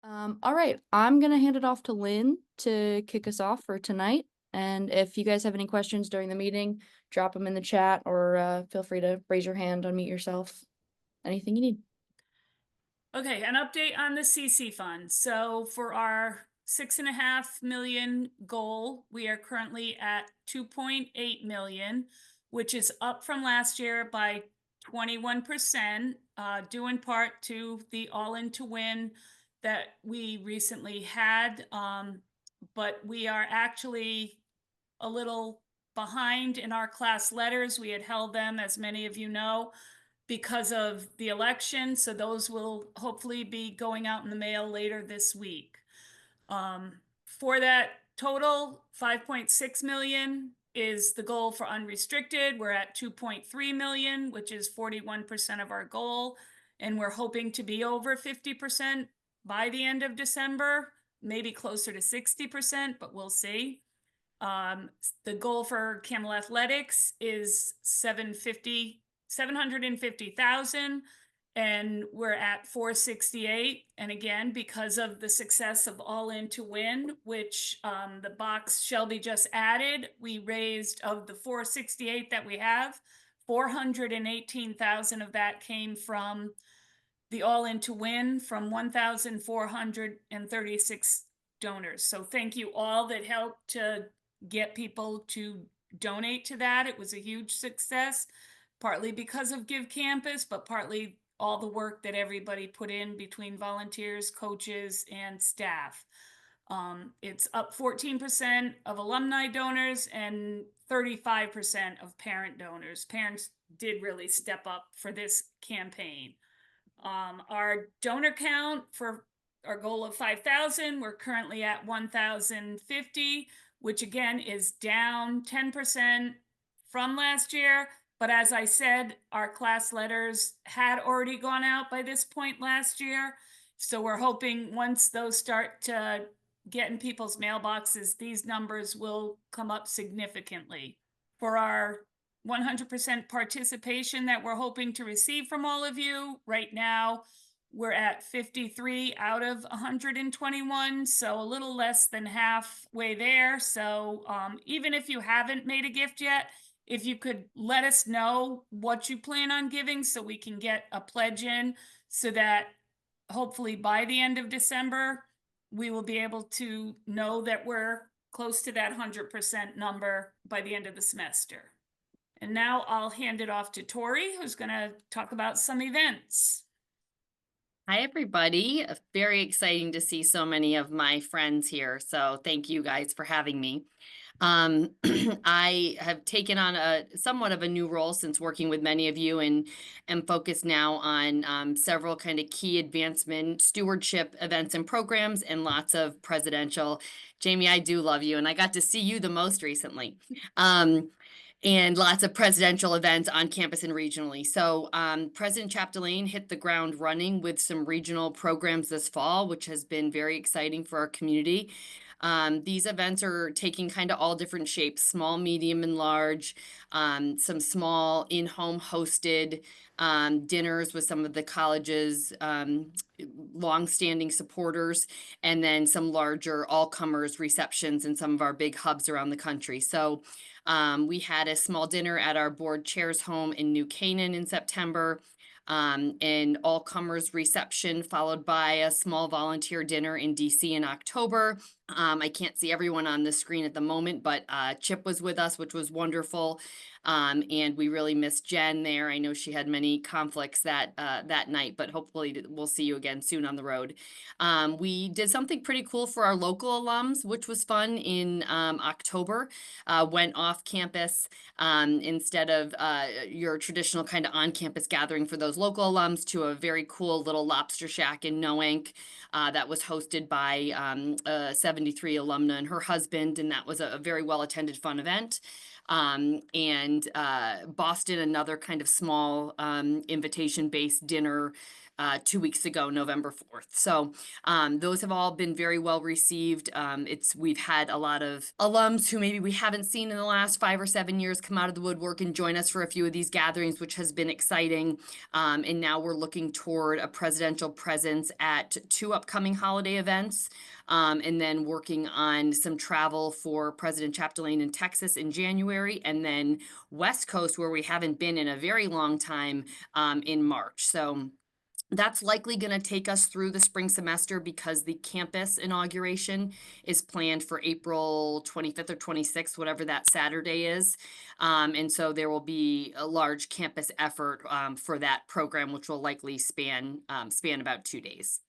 All right, I'm gonna hand it off to Lynn to kick us off for tonight. And if you guys have any questions during the meeting, drop them in the chat or feel free to raise your hand, unmute yourself, anything you need. Okay, an update on the CC fund. So for our 6.5 million goal, we are currently at 2.8 million, which is up from last year by 21%, due in part to the All In to Win that we recently had. But we are actually a little behind in our class letters. We had held them, as many of you know, because of the election. So those will hopefully be going out in the mail later this week. For that total, 5.6 million is the goal for unrestricted. We're at 2.3 million, which is 41% of our goal. And we're hoping to be over 50% by the end of December, maybe closer to 60%, but we'll see. The goal for Camel Athletics is 750,000, and we're at 468. And again, because of the success of All In to Win, which the box Shelby just added, we raised, of the 468 that we have, 418,000 of that came from the All In to Win from 1,436 donors. So thank you all that helped to get people to donate to that. It was a huge success, partly because of Give Campus, but partly all the work that everybody put in between volunteers, coaches, and staff. It's up 14% of alumni donors and 35% of parent donors. Parents did really step up for this campaign. Our donor count for our goal of 5,000, we're currently at 1,050, which again is down 10% from last year. But as I said, our class letters had already gone out by this point last year. So we're hoping once those start to get in people's mailboxes, these numbers will come up significantly. For our 100% participation that we're hoping to receive from all of you. Right now, we're at 53 out of 121, so a little less than halfway there. So even if you haven't made a gift yet, if you could let us know what you plan on giving so we can get a pledge in, so that hopefully by the end of December, we will be able to know that we're close to that 100% number by the end of the semester. And now I'll hand it off to Tori, who's going to talk about some events. Hi, everybody. Very exciting to see so many of my friends here. So thank you guys for having me. I have taken on somewhat of a new role since working with many of you, and am focused now on several kind of key advancement stewardship events and programs, and lots of presidential. Jamie, I do love you, and I got to see you the most recently. And lots of presidential events on campus and regionally. So President Chapdelaine hit the ground running with some regional programs this fall, which has been very exciting for our community. These events are taking kind of all different shapes, small, medium, and large, some small in-home hosted dinners with some of the college's longstanding supporters, and then some larger all-comers receptions in some of our big hubs around the country. So we had a small dinner at our board chair's home in New Canaan in September, an all-comers reception followed by a small volunteer dinner in DC in October. I can't see everyone on the screen at the moment, but Chip was with us, which was wonderful. And we really missed Jen there. I know she had many conflicts that night, but hopefully we'll see you again soon on the road. We did something pretty cool for our local alums, which was fun in October. Went off campus instead of your traditional kind of on-campus gathering for those local alums, to a very cool little lobster shack in Noank that was hosted by 73 alumna and her husband, and that was a very well-attended, fun event. And Boston, another kind of small invitation-based dinner 2 weeks ago, November 4th. So those have all been very well received. We've had a lot of alums who maybe we haven't seen in the last 5 or 7 years come out of the woodwork and join us for a few of these gatherings, which has been exciting. And now we're looking toward a presidential presence at 2 upcoming holiday events. And then working on some travel for President Chapdelaine in Texas in January, and then West Coast, where we haven't been in a very long time, in March. So that's likely going to take us through the spring semester because the campus inauguration is planned for April 25th or 26th, whatever that Saturday is. And so there will be a large campus effort for that program, which will likely span about 2 days.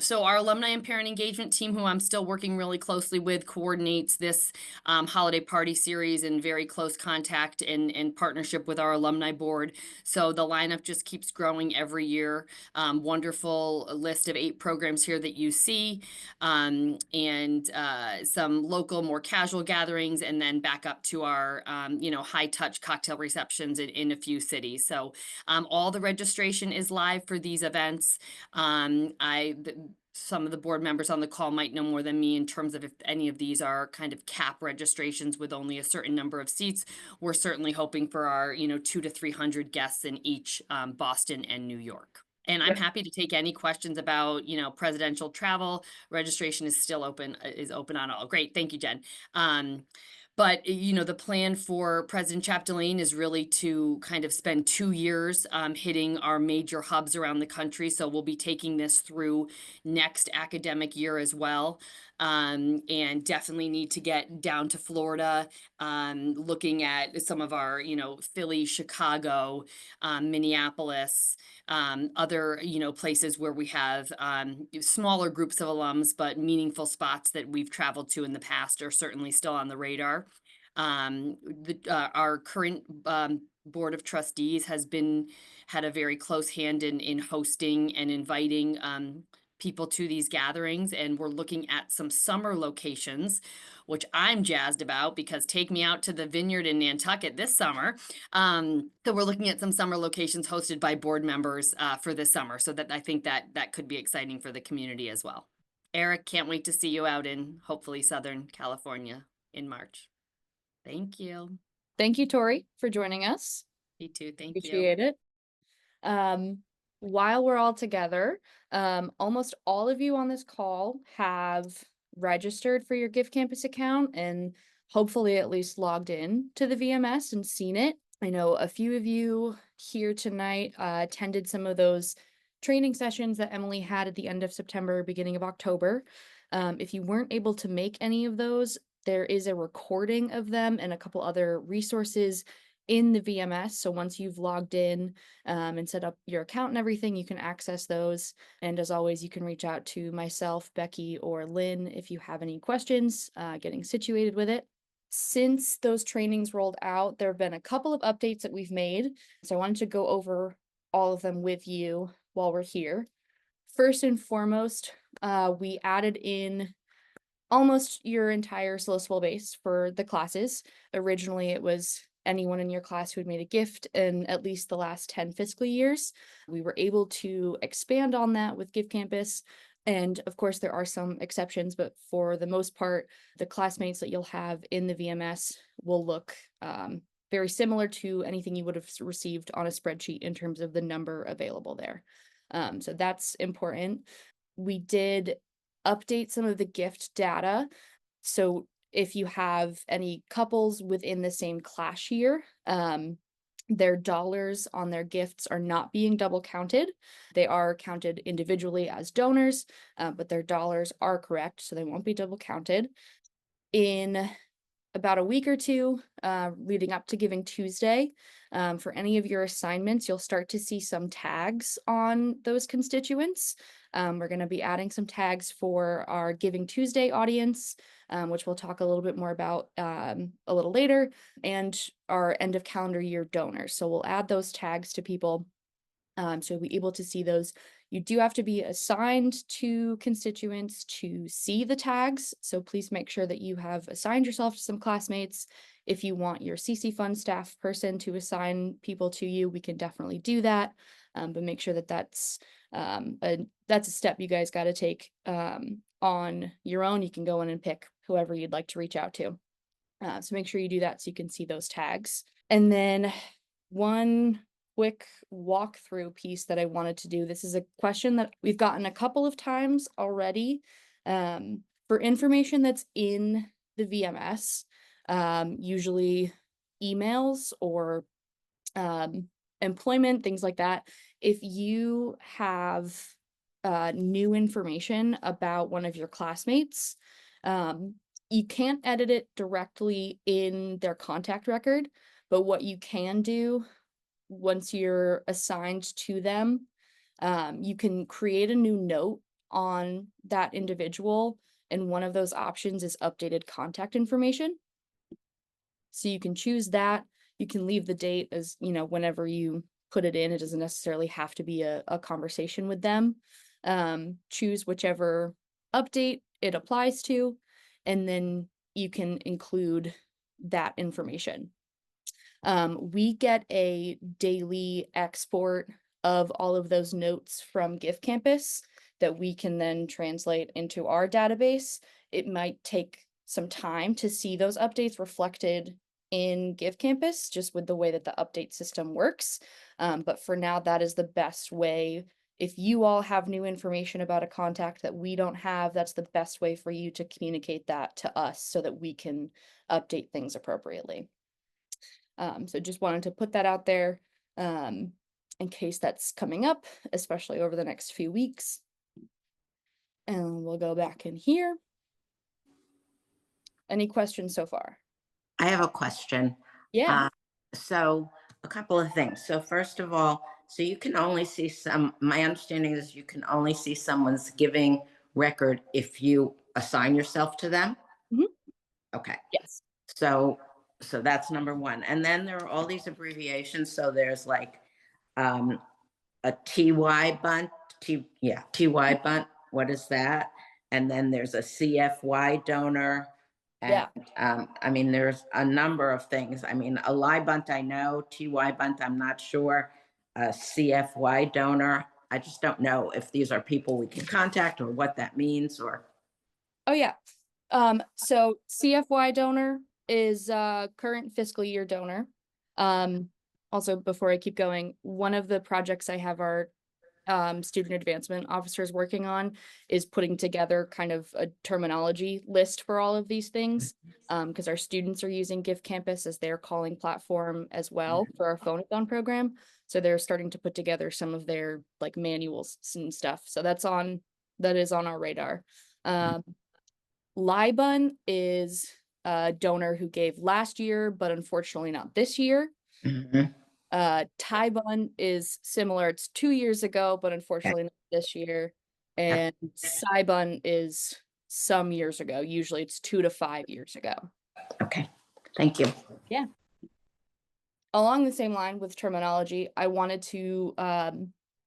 So our alumni and parent engagement team, who I'm still working really closely with, coordinates this holiday party series in very close contact and partnership with our alumni board. So the lineup just keeps growing every year. Wonderful list of 8 programs here that you see, and some local, more casual gatherings, and then back up to our, high touch cocktail receptions in a few cities. So all the registration is live for these events. Some of the board members on the call might know more than me in terms of if any of these are kind of cap registrations with only a certain number of seats. We're certainly hoping for our, 200 to 300 guests in each Boston and New York. And I'm happy to take any questions about, presidential travel. Registration is still open, on all. Great. Thank you, Jen. But, the plan for President Chapdelaine is really to kind of spend 2 years hitting our major hubs around the country. So we'll be taking this through next academic year as well. And definitely need to get down to Florida, looking at some of our, Philly, Chicago, Minneapolis, other, places where we have smaller groups of alums, but meaningful spots that we've traveled to in the past are certainly still on the radar. Our current board of trustees had a very close hand in hosting and inviting people to these gatherings, and we're looking at some summer locations, which I'm jazzed about because take me out to the vineyard in Nantucket this summer. So we're looking at some summer locations hosted by board members for this summer. So that I think that could be exciting for the community as well. Eric, can't wait to see you out in hopefully Southern California in March. Thank you. Thank you, Tori, for joining us. You too. Thank you. Appreciate it. While we're all together, almost all of you on this call have registered for your Give Campus account and hopefully at least logged in to the VMS and seen it. I know a few of you here tonight attended some of those training sessions that Emily had at the end of September, beginning of October. If you weren't able to make any of those, there is a recording of them and a couple other resources in the VMS. So once you've logged in and set up your account and everything, you can access those. And as always, you can reach out to myself, Becky, or Lynn if you have any questions getting situated with it. Since those trainings rolled out, there have been a couple of updates that we've made. So I wanted to go over all of them with you while we're here. First and foremost, we added in almost your entire solicitable base for the classes. Originally, it was anyone in your class who had made a gift in at least the last 10 fiscal years. We were able to expand on that with Give Campus. And of course, there are some exceptions, but for the most part, the classmates that you'll have in the VMS will look very similar to anything you would have received on a spreadsheet in terms of the number available there. So that's important. We did update some of the gift data. So if you have any couples within the same class year, their dollars on their gifts are not being double counted. They are counted individually as donors, but their dollars are correct, so they won't be double counted. In about a week or two leading up to Giving Tuesday, for any of your assignments, you'll start to see some tags on those constituents. We're going to be adding some tags for our Giving Tuesday audience, which we'll talk a little bit more about a little later, and our end of calendar year donors. So we'll add those tags to people so you'll be able to see those You do have to be assigned to constituents to see the tags, so please make sure that you have assigned yourself to some classmates. If you want your CC Fund staff person to assign people to you, we can definitely do that. But make sure that that's a step you guys got to take on your own. You can go in and pick whoever you'd like to reach out to. So make sure you do that so you can see those tags. And then one quick walkthrough piece that I wanted to do. This is a question that we've gotten a couple of times already. For information that's in the VMS, usually emails or employment, things like that. If you have new information about one of your classmates, you can't edit it directly in their contact record, but what you can do once you're assigned to them, you can create a new note on that individual, and one of those options is updated contact information. So you can choose that. You can leave the date as, you know, whenever you put it in. It doesn't necessarily have to be a conversation with them. Choose whichever update it applies to, and then you can include that information. We get a daily export of all of those notes from GiveCampus that we can then translate into our database. It might take some time to see those updates reflected in GiveCampus, just with the way that the update system works. But for now, that is the best way. If you all have new information about a contact that we don't have, that's the best way for you to communicate that to us so that we can update things appropriately. So just wanted to put that out there in case that's coming up, especially over the next few weeks. And we'll go back in here. Any questions so far? I have a question. Yeah. So a couple of things. So first of all, so you can only see my understanding is you can only see someone's giving record if you assign yourself to them. Mhm. Okay. Yes. So that's number one. And then there are all these abbreviations. So there's like a TY bunt, TY bunt. What is that? And then there's a CFY donor. And I mean, there's a number of things. I mean, a lie bunt, I know, TY bunt, I'm not sure. A CFY donor, I just don't know if these are people we can contact or what that means or. Oh yeah. So CFY donor is current fiscal year donor. Also, before I keep going, one of the projects I have our student advancement officers working on is putting together kind of a terminology list for all of these things, because our students are using GiveCampus as their calling platform as well for our phone-a-thon program. So they're starting to put together some of their like manuals and stuff. So that is on our radar. Libun is a donor who gave last year, but unfortunately not this year. Mhm. Tybun is similar. It's 2 years ago, but unfortunately not this year. And Cybun is some years ago. Usually it's 2 to 5 years ago. Okay, thank you. Yeah. Along the same line with terminology, I wanted to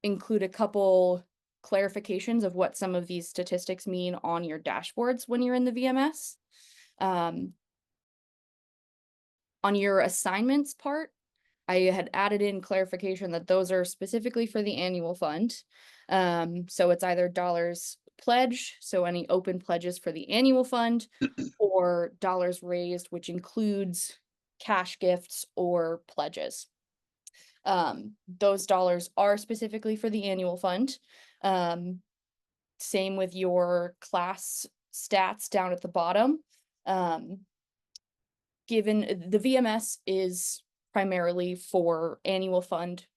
include a couple clarifications of what some of these statistics mean on your dashboards when you're in the VMS. On your assignments part, I had added in clarification that those are specifically for the annual fund. So it's either dollars pledge, so any open pledges for the annual fund, or dollars raised, which includes cash gifts or pledges. Those dollars are specifically for the annual fund. Same with your class stats down at the bottom. Given the VMS is primarily for annual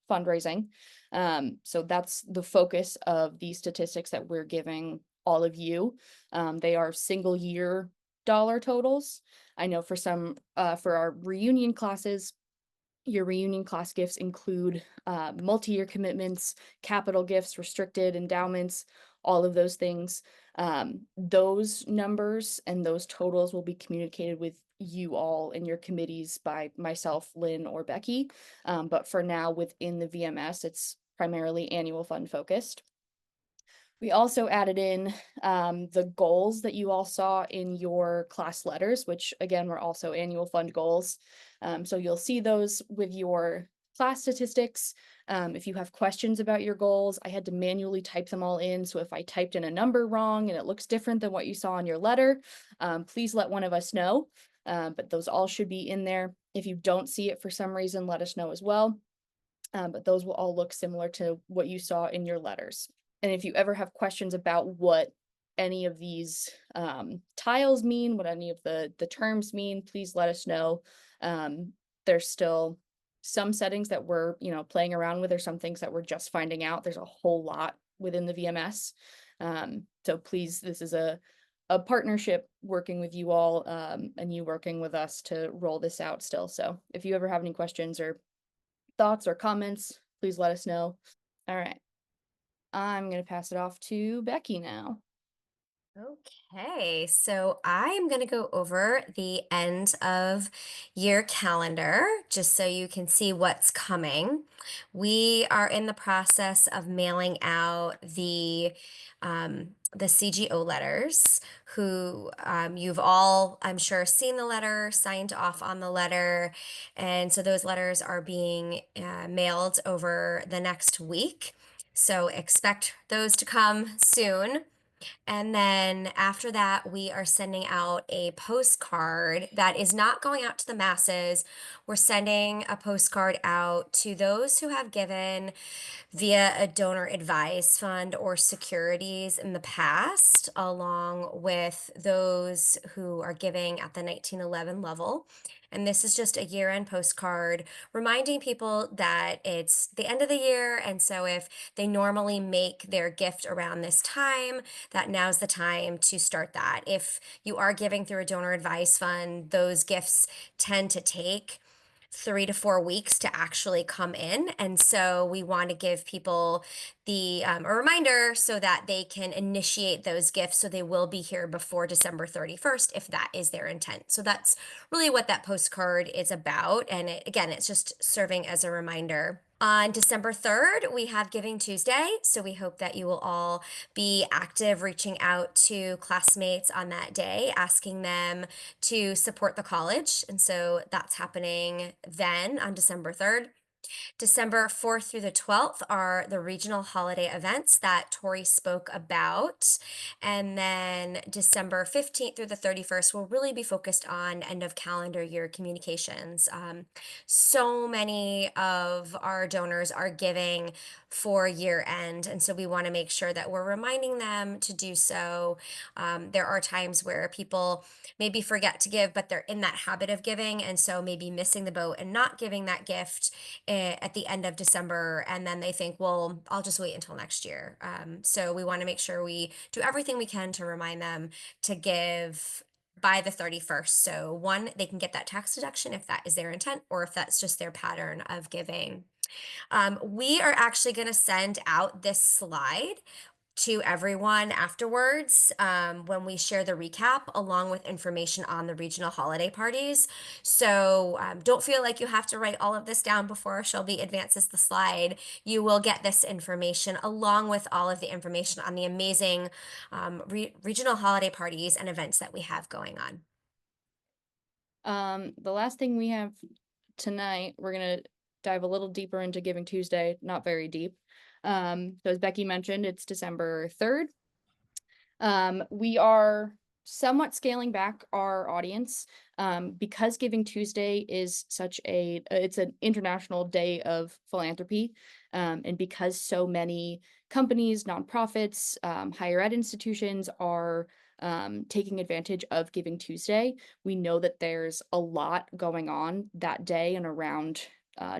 fundraising. So that's the focus of the statistics that we're giving all of you. They are single year dollar totals. I know for some, for our reunion classes, your reunion class gifts include multi-year commitments, capital gifts, restricted endowments, all of those things. Those numbers and those totals will be communicated with you all in your committees by myself, Lynn, or Becky. But for now, within the VMS, it's primarily annual fund focused. We also added in the goals that you all saw in your class letters, which again were also annual fund goals. So you'll see those with your class statistics. If you have questions about your goals, I had to manually type them all in. So if I typed in a number wrong and it looks different than what you saw in your letter, please let one of us know. But those all should be in there. If you don't see it for some reason, let us know as well. But those will all look similar to what you saw in your letters. And if you ever have questions about what any of these tiles mean, what any of the terms mean, please let us know. There's still some settings that we're, playing around with, or some things that we're just finding out. There's a whole lot within the VMS. So please, this is a partnership working with you all, and you working with us to roll this out still. So if you ever have any questions or thoughts or comments, please let us know. All right. I'm going to pass it off to Becky now. Okay, so I'm going to go over the end of year calendar just so you can see what's coming. We are in the process of mailing out the CGO letters, who you've all, I'm sure, seen the letter, signed off on the letter. And so those letters are being mailed over the next week. So expect those to come soon. And then after that, we are sending out a postcard that is not going out to the masses. We're sending a postcard out to those who have given via a donor advised fund or securities in the past, along with those who are giving at the 1911 level. And this is just a year-end postcard reminding people that it's the end of the year. And so if they normally make their gift around this time, that now's the time to start that. If you are giving through a donor advised fund, those gifts tend to take 3 to 4 weeks to actually come in. And so we want to give people a reminder so that they can initiate those gifts, so they will be here before December 31st if that is their intent. So that's really what that postcard is about. And again, it's just serving as a reminder. On December 3rd, we have Giving Tuesday. So we hope that you will all be active, reaching out to classmates on that day, asking them to support the college. And so that's happening then on December 3rd. December 4th through the 12th are the regional holiday events that Tori spoke about. And then December 15th through the 31st will really be focused on end of calendar year communications. So many of our donors are giving for year end. And so we want to make sure that we're reminding them to do so. There are times where people maybe forget to give, but they're in that habit of giving. And so maybe missing the boat and not giving that gift at the end of December, and then they think, well, I'll just wait until next year. So we want to make sure we do everything we can to remind them to give by the 31st. So one, they can get that tax deduction if that is their intent, or if that's just their pattern of giving. We are actually going to send out this slide to everyone afterwards when we share the recap, along with information on the regional holiday parties. So don't feel like you have to write all of this down before Shelby advances the slide. You will get this information along with all of the information on the amazing regional holiday parties and events that we have going on. The last thing we have tonight, we're going to dive a little deeper into Giving Tuesday, not very deep. So as Becky mentioned, it's December 3rd. We are somewhat scaling back our audience because Giving Tuesday is it's an international day of philanthropy, and because so many companies, nonprofits, higher ed institutions are taking advantage of Giving Tuesday, we know that there's a lot going on that day and around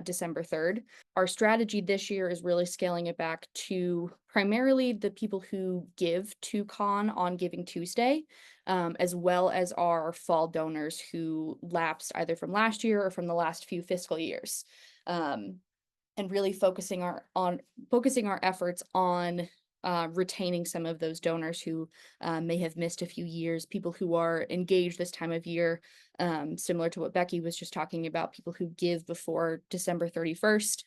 December 3rd. Our strategy this year is really scaling it back to primarily the people who give to Con on Giving Tuesday, as well as our fall donors who lapsed either from last year or from the last few fiscal years. And really focusing our efforts on retaining some of those donors who may have missed a few years, people who are engaged this time of year, similar to what Becky was just talking about, people who give before December 31st.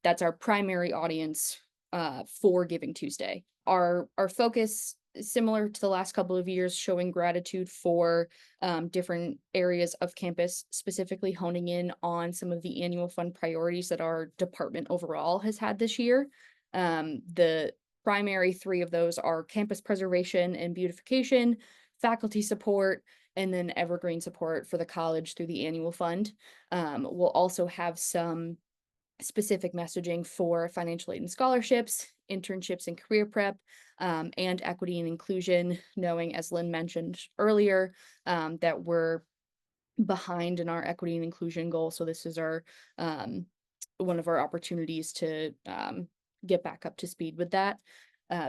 That's our primary audience for Giving Tuesday. our focus is similar to the last couple of years, showing gratitude for different areas of campus, specifically honing in on some of the annual fund priorities that our department overall has had this year. The primary three of those are campus preservation and beautification, faculty support, and then evergreen support for the college through the annual fund. We'll also have some specific messaging for financial aid and scholarships, internships and career prep, and equity and inclusion, knowing, as Lynn mentioned earlier, that we're behind in our equity and inclusion goal. So this is our one of our opportunities to get back up to speed with that.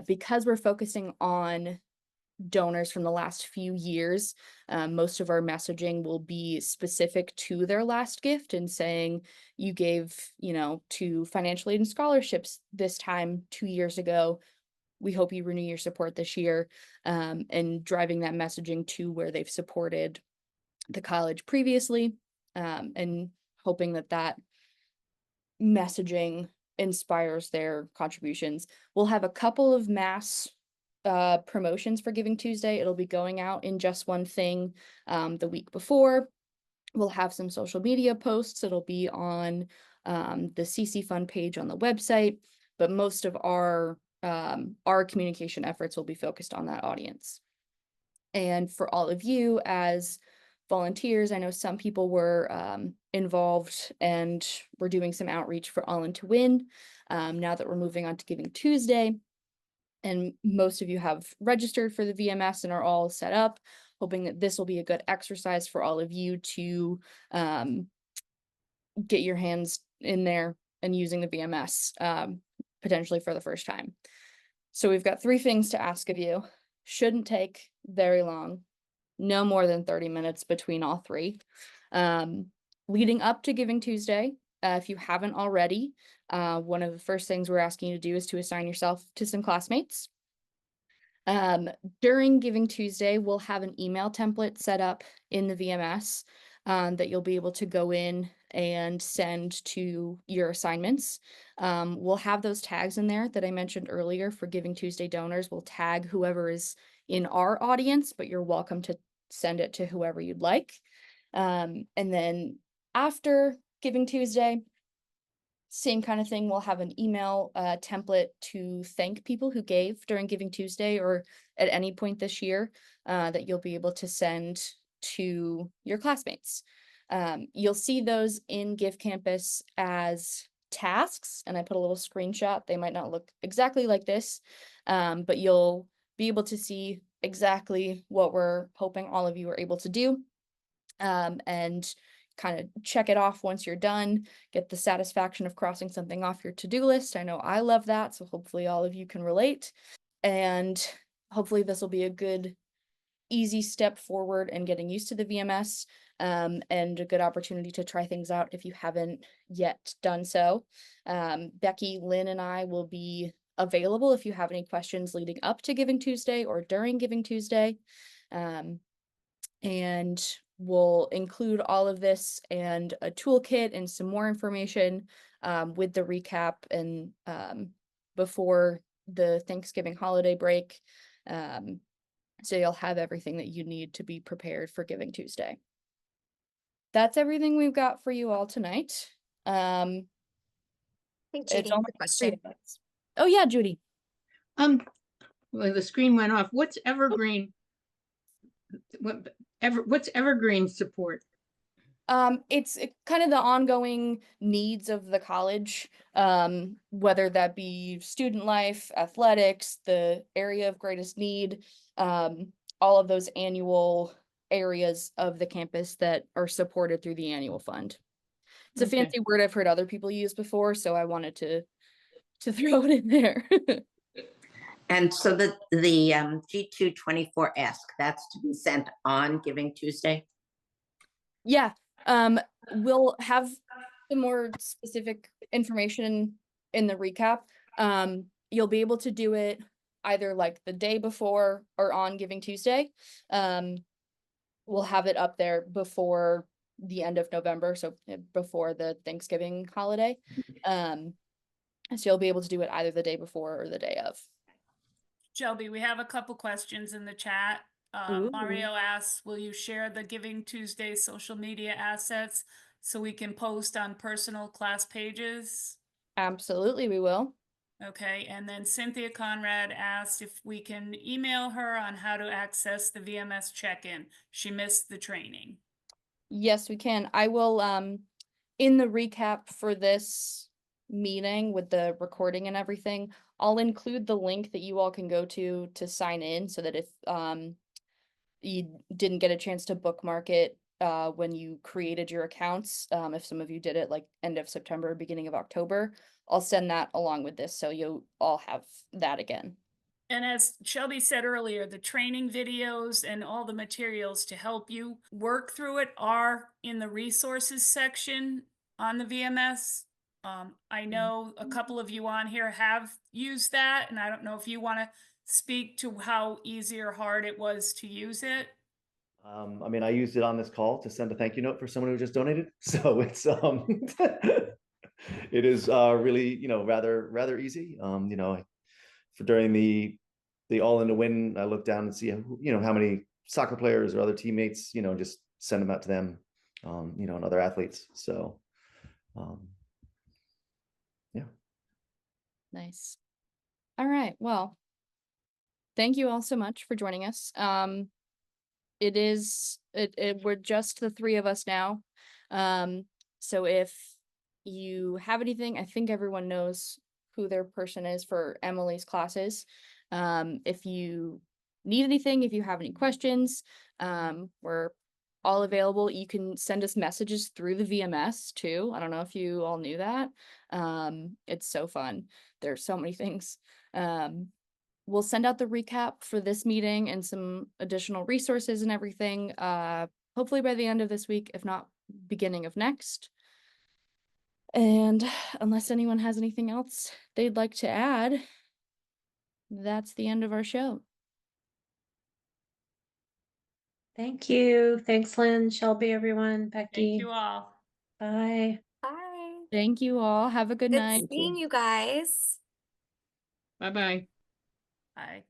Because we're focusing on donors from the last few years, most of our messaging will be specific to their last gift and saying, you gave, to financial aid and scholarships this time 2 years ago. We hope you renew your support this year, and driving that messaging to where they've supported the college previously, and hoping that messaging inspires their contributions. We'll have a couple of mass promotions for Giving Tuesday. It'll be going out in Just One Thing the week before. We'll have some social media posts. It'll be on the CC Fund page on the website, but most of our communication efforts will be focused on that audience. And for all of you as volunteers, I know some people were involved and we're doing some outreach for All In to Win. Now that we're moving on to Giving Tuesday, and most of you have registered for the VMS and are all set up, hoping that this will be a good exercise for all of you to get your hands in there and using the VMS potentially for the first time. So we've got 3 things to ask of you. Shouldn't take very long, no more than 30 minutes between all 3. Leading up to Giving Tuesday, if you haven't already, one of the first things we're asking you to do is to assign yourself to some classmates. During Giving Tuesday, we'll have an email template set up in the VMS that you'll be able to go in and send to your assignments. We'll have those tags in there that I mentioned earlier for Giving Tuesday donors. We'll tag whoever is in our audience, but you're welcome to send it to whoever you'd like. And then after Giving Tuesday, same kind of thing. We'll have an email template to thank people who gave during Giving Tuesday or at any point this year that you'll be able to send to your classmates. You'll see those in Give Campus as tasks, and I put a little screenshot. They might not look exactly like this, but you'll be able to see exactly what we're hoping all of you are able to do, and kind of check it off once you're done, get the satisfaction of crossing something off your to-do list. I know I love that, so hopefully all of you can relate. And hopefully this will be a good, easy step forward in getting used to the VMS, and a good opportunity to try things out if you haven't yet done so. Becky, Lynn, and I will be available if you have any questions leading up to Giving Tuesday or during Giving Tuesday. And we'll include all of this and a toolkit and some more information with the recap and before the Thanksgiving holiday break. So you'll have everything that you need to be prepared for Giving Tuesday. That's everything we've got for you all tonight. I think Judy has a question. Oh yeah, Judy. Well, the screen went off. What's evergreen? What's evergreen support? It's kind of the ongoing needs of the college, whether that be student life, athletics, the area of greatest need, all of those annual areas of the campus that are supported through the annual fund. It's a fancy word I've heard other people use before, so I wanted to throw it in there. And so the G224 ask, that's to be sent on Giving Tuesday? Yeah, we'll have some more specific information in the recap. You'll be able to do it either like the day before or on Giving Tuesday. We'll have it up there before the end of November, so before the Thanksgiving holiday. So you'll be able to do it either the day before or the day of. Shelby, we have a couple questions in the chat. Ooh. Mario asks, will you share the Giving Tuesday social media assets so we can post on personal class pages? Absolutely, we will. Okay, and then Cynthia Conrad asked if we can email her on how to access the VMS check-in. She missed the training. Yes, we can. I will, in the recap for this meeting with the recording and everything, I'll include the link that you all can go to sign in so that if, you didn't get a chance to bookmark it, when you created your accounts, if some of you did it like end of September, beginning of October, I'll send that along with this, so you'll all have that again. And as Shelby said earlier, the training videos and all the materials to help you work through it are in the resources section on the VMS. I know a couple of you on here have used that, and I don't know if you want to speak to how easy or hard it was to use it. I mean, I used it on this call to send a thank you note for someone who just donated. So it's it is really, rather easy. For during the all in to win, I look down and see how many soccer players or other teammates, just send them out to them, and other athletes. So yeah. Nice. All right, well, thank you all so much for joining us. We're just the three of us now. So if you have anything, I think everyone knows who their person is for Emily's classes. If you need anything, if you have any questions, we're all available. You can send us messages through the VMS too. I don't know if you all knew that. It's so fun. There's so many things. We'll send out the recap for this meeting and some additional resources and everything, hopefully by the end of this week, if not beginning of next. And unless anyone has anything else they'd like to add, that's the end of our show. Thank you. Thanks, Lynn, Shelby, everyone, Becky. Thank you all. Bye. Bye. Thank you all. Have a good Good night. seeing you guys. Bye-bye. Bye.